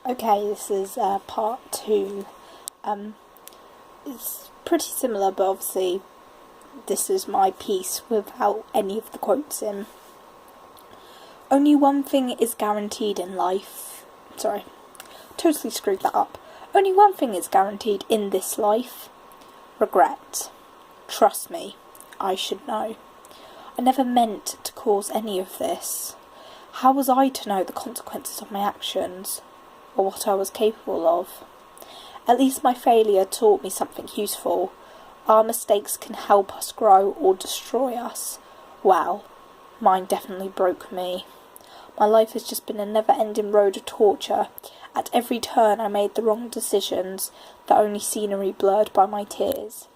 Okay, this is part two. It's pretty similar, but obviously this is my piece without any of the quotes in. Only one thing is guaranteed in life. Sorry, totally screwed that up. Only one thing is guaranteed in this life. Regret. Trust me, I should know. I never meant to cause any of this. How was I to know the consequences of my actions, or what I was capable of? At least my failure taught me something useful. Our mistakes can help us grow or destroy us. Well, mine definitely broke me. My life has just been a never-ending road of torture. At every turn I made the wrong decisions, the only scenery blurred by my tears.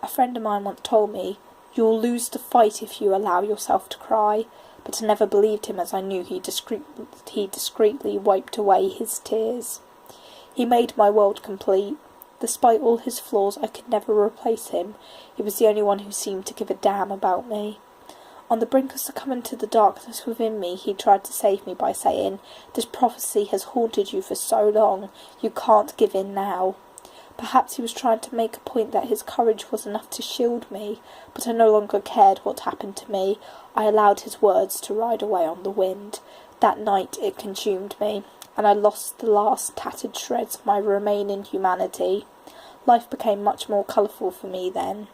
A friend of mine once told me, "You'll lose the fight if you allow yourself to cry," but I never believed him, as I knew he discreetly wiped away his tears. He made my world complete. Despite all his flaws, I could never replace him. He was the only one who seemed to give a damn about me. On the brink of succumbing to the darkness within me, he tried to save me by saying, "This prophecy has haunted you for so long, you can't give in now." Perhaps he was trying to make a point that his courage was enough to shield me, but I no longer cared what happened to me. I allowed his words to ride away on the wind. That night it consumed me, and I lost the last tattered shreds of my remaining humanity. Life became much more colourful for me then.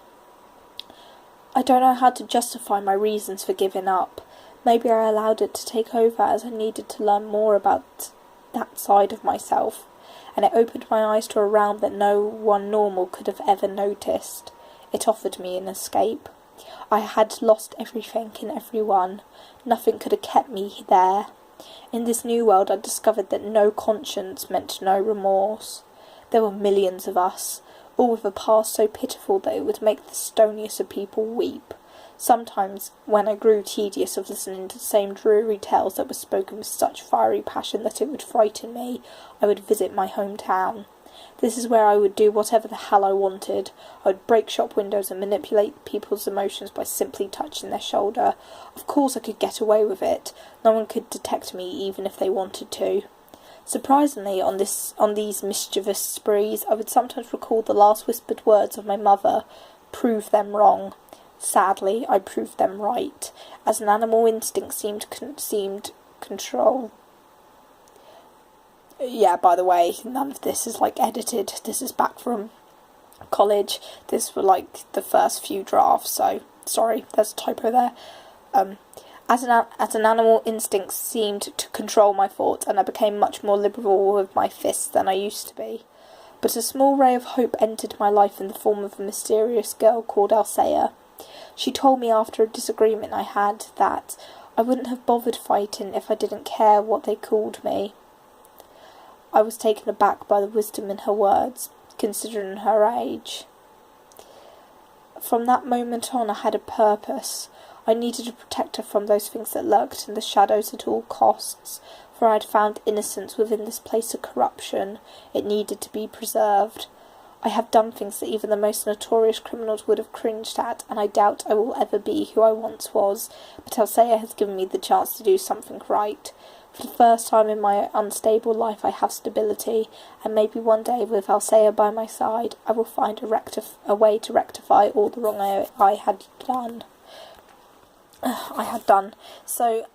I don't know how to justify my reasons for giving up. Maybe I allowed it to take over as I needed to learn more about that side of myself, and it opened my eyes to a realm that no one normal could have ever noticed. It offered me an escape. I had lost everything and everyone. Nothing could have kept me there. In this new world I discovered that no conscience meant no remorse. There were millions of us, all with a past so pitiful that it would make the stoniest of people weep. Sometimes, when I grew tedious of listening to the same dreary tales that were spoken with such fiery passion that it would frighten me, I would visit my hometown. This is where I would do whatever the hell I wanted. I would break shop windows and manipulate people's emotions by simply touching their shoulder. Of course I could get away with it. No one could detect me even if they wanted to. Surprisingly, on these mischievous sprees, I would sometimes recall the last whispered words of my mother, "Prove them wrong." Sadly, I proved them right, as an animal instinct seemed control. Yeah, by the way, none of this is edited. This is back from college. This were the first few drafts, so sorry, there's a typo there. As an animal, instinct seemed to control my thoughts, and I became much more liberal with my fists than I used to be. But a small ray of hope entered my life in the form of a mysterious girl called Althea. She told me after a disagreement I had that I wouldn't have bothered fighting if I didn't care what they called me. I was taken aback by the wisdom in her words, considering her age. From that moment on I had a purpose. I needed to protect her from those things that lurked in the shadows at all costs, for I had found innocence within this place of corruption. It needed to be preserved. I have done things that even the most notorious criminals would have cringed at, and I doubt I will ever be who I once was, but Althea has given me the chance to do something right. For the first time in my unstable life I have stability, and maybe one day, with Althea by my side, I will find a way to rectify all the wrong I had done. So,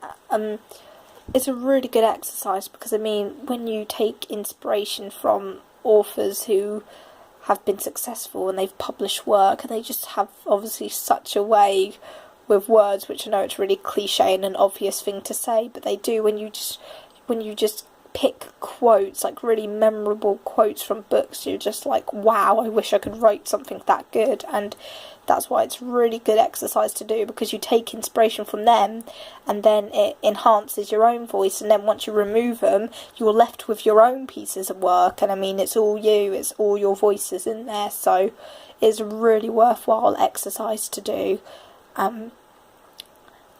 it's a really good exercise because, when you take inspiration from authors who have been successful and they've published work and they just have obviously such a way with words, which I know it's really cliche and an obvious thing to say, but they do when you just pick quotes, really memorable quotes from books, you're just wow, I wish I could write something that good. And that's why it's really good exercise to do, because you take inspiration from them and then it enhances your own voice, and then once you remove them you're left with your own pieces of work, and it's all you, it's all your voices in there, so it's a really worthwhile exercise to do.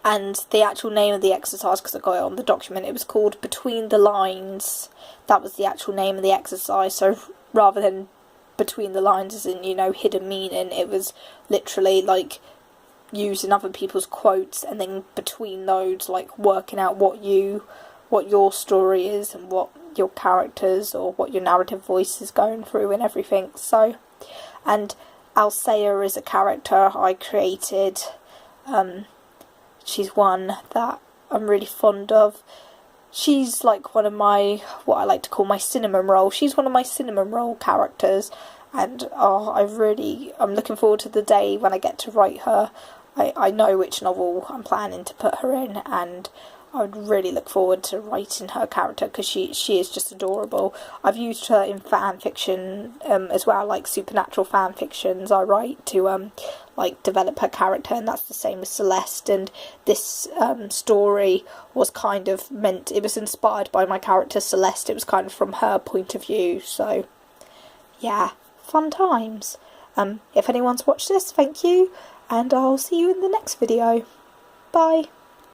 And the actual name of the exercise, because I got it on the document, it was called Between the Lines. That was the actual name of the exercise, so rather than between the lines as in, hidden meaning, it was literally using other people's quotes and then between those working out what your story is and what your characters or what your narrative voice is going through and everything. So, and Alcea is a character I created. She's one that I'm really fond of. She's like one of my, what I like to call my cinnamon roll. She's one of my cinnamon roll characters, and I'm looking forward to the day when I get to write her. I know which novel I'm planning to put her in, and I would really look forward to writing her character, because she is just adorable. I've used her in fan fiction as well, like supernatural fan fictions I write to like develop her character, and that's the same with Celeste. And this story was kind of it was inspired by my character Celeste. It was kind of from her point of view. So yeah, fun times. If anyone's watched this, thank you, and I'll see you in the next video. Bye.